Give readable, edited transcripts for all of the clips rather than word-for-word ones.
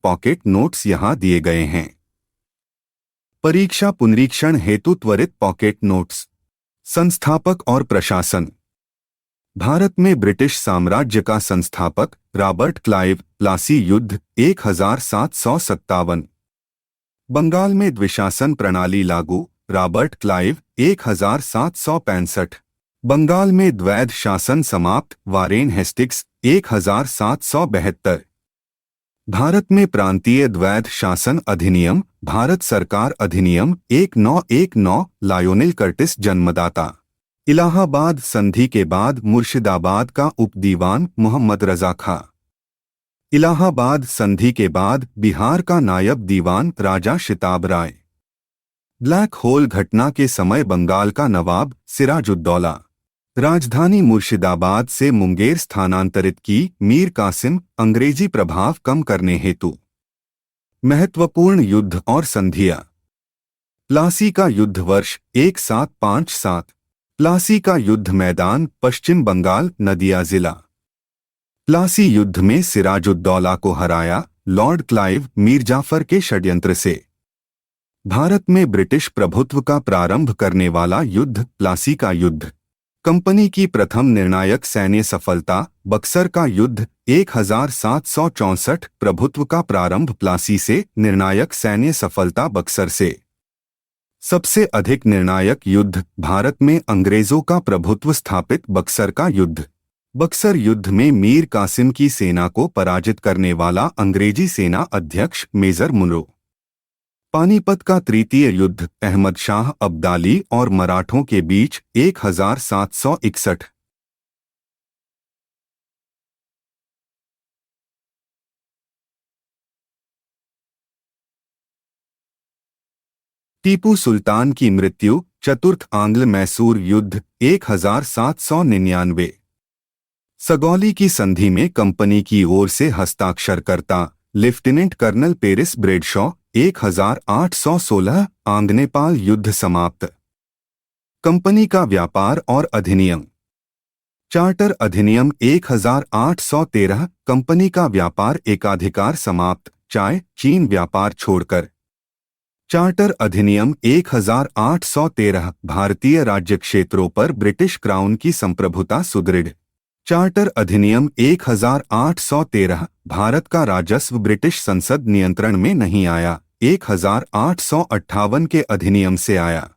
Pocket notes यहाँ दिए गए हैं। परीक्षा पुनरीक्षण हेतु त्वरित पॉकेट नोट्स। संस्थापक और प्रशासन। भारत में ब्रिटिश साम्राज्य का संस्थापक रॉबर्ट क्लाइव। प्लासी युद्ध 1757। बंगाल में द्विशासन प्रणाली लागू रॉबर्ट क्लाइव 1765। बंगाल में द्वैध शासन समाप्त वारेन हेस्टिंग्स 1772। भारत में प्रांतीय द्वैध शासन अधिनियम भारत सरकार अधिनियम 1919 लायोनेल कर्टिस जन्मदाता। इलाहाबाद संधि के बाद मुर्शिदाबाद का उपदीवान मोहम्मद रजा खां। इलाहाबाद संधि के बाद बिहार का नायब दीवान राजा शिताब राय। ब्लैक होल घटना के समय बंगाल का नवाब सिराजुद्दौला। राजधानी मुर्शिदाबाद से मुंगेर स्थानांतरित की मीर कासिम। अंग्रेजी प्रभाव कम करने हेतु। महत्वपूर्ण युद्ध और संधियां। प्लासी का युद्ध वर्ष 1757। प्लासी का युद्ध मैदान पश्चिम बंगाल नदिया जिला। प्लासी युद्ध में सिराजुद्दौला को हराया लॉर्ड क्लाइव मीर जाफर के षड्यंत्र से। भारत में ब्रिटिश प्रभुत्व का प्रारंभ करने वाला युद्ध प्लासी का युद्ध। कंपनी की प्रथम निर्णायक सैन्य सफलता बक्सर का युद्ध 1764। प्रभुत्व का प्रारंभ प्लासी से, निर्णायक सैन्य सफलता बक्सर से। सबसे अधिक निर्णायक युद्ध भारत में अंग्रेजों का प्रभुत्व स्थापित बक्सर का युद्ध। बक्सर युद्ध में मीर कासिम की सेना को पराजित करने वाला अंग्रेजी सेना अध्यक्ष मेजर मुनरो। पानीपत का तृतीय युद्ध अहमद शाह अब्दाली और मराठों के बीच 1761। टीपू सुल्तान की मृत्यु चतुर्थ आंग्ल मैसूर युद्ध 1799। सगौली की संधि में कंपनी की ओर से हस्ताक्षरकर्ता लेफ्टिनेंट कर्नल पेरिस ब्रेडशॉ 1816। आंगनेपाल युद्ध समाप्त। कंपनी का व्यापार और अधिनियम। चार्टर अधिनियम 1813। कंपनी का व्यापार एकाधिकार समाप्त चाय चीन व्यापार छोड़कर। चार्टर अधिनियम 1813। भारतीय राज्य क्षेत्रों पर ब्रिटिश क्राउन की संप्रभुता सुदृढ़। चार्टर अधिनियम 1813। भारत का राजस्व ब्रिटिश संसद नियंत्रण में नहीं आया, 1858 के अधिनियम से आया।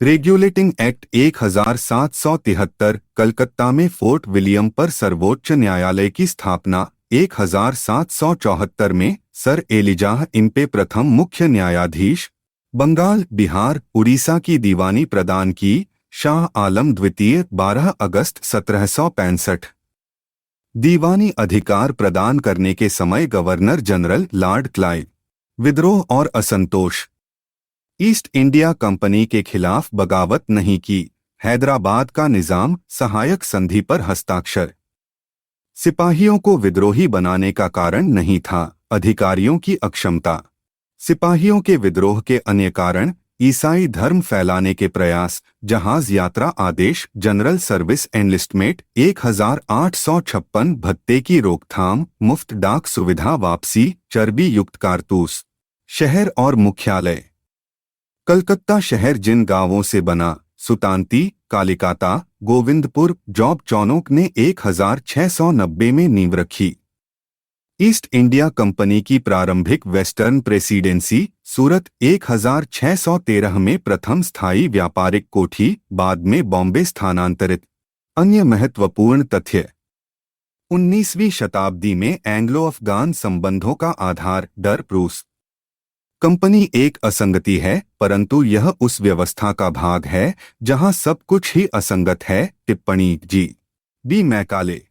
Regulating act 1773। कलकत्ता में फोर्ट विलियम पर सर्वोच्च न्यायालय की स्थापना 1774 में। सर एलिजाह इम्पे प्रथम मुख्य न्यायाधीश। बंगाल बिहार उड़ीसा की दीवानी प्रदान की शाह आलम द्वितीय 12 अगस्त 1765। दीवानी अधिकार प्रदान करने के समय गवर्नर जनरल लॉर्ड क्लाइव। विद्रोह और असंतोष। ईस्ट इंडिया कंपनी के खिलाफ बगावत नहीं की। हैदराबाद का निजाम सहायक संधि पर हस्ताक्षर। सिपाहियों को विद्रोही बनाने का कारण नहीं था, अधिकारियों की अक्षमता। सिपाहियों के विद्रोह के अन्य कारण ईसाई धर्म फैलाने के प्रयास, जहाज यात्रा आदेश, जनरल सर्विस एनलिस्टमेंट 1856, भत्ते की रोकथाम, मुफ्त डाक सुविधा, वापसी, चर्बी युक्त कारतूस। शहर और मुख्यालय। कलकत्ता शहर जिन गांवों से बना सुतांती, कालिकाता, गोविंदपुर, जॉब चौनोक ने 1690 में नींव रखी। ईस्ट इंडिया कंपनी की प्रारंभिक वेस्टर्न प्रेसिडेंसी सूरत 1613 में प्रथम स्थायी व्यापारिक कोठी, बाद में बॉम्बे स्थानांतरित। अन्य महत्वपूर्ण तथ्य। 19वीं शताब्दी में एंग्लो अफगान संबंधों का आधार डर प्रूस। कंपनी एक असंगति है, परंतु यह उस व्यवस्था का भाग है जहां सब कुछ ही असंगत है। टिप्पणी जी बी मैकाले।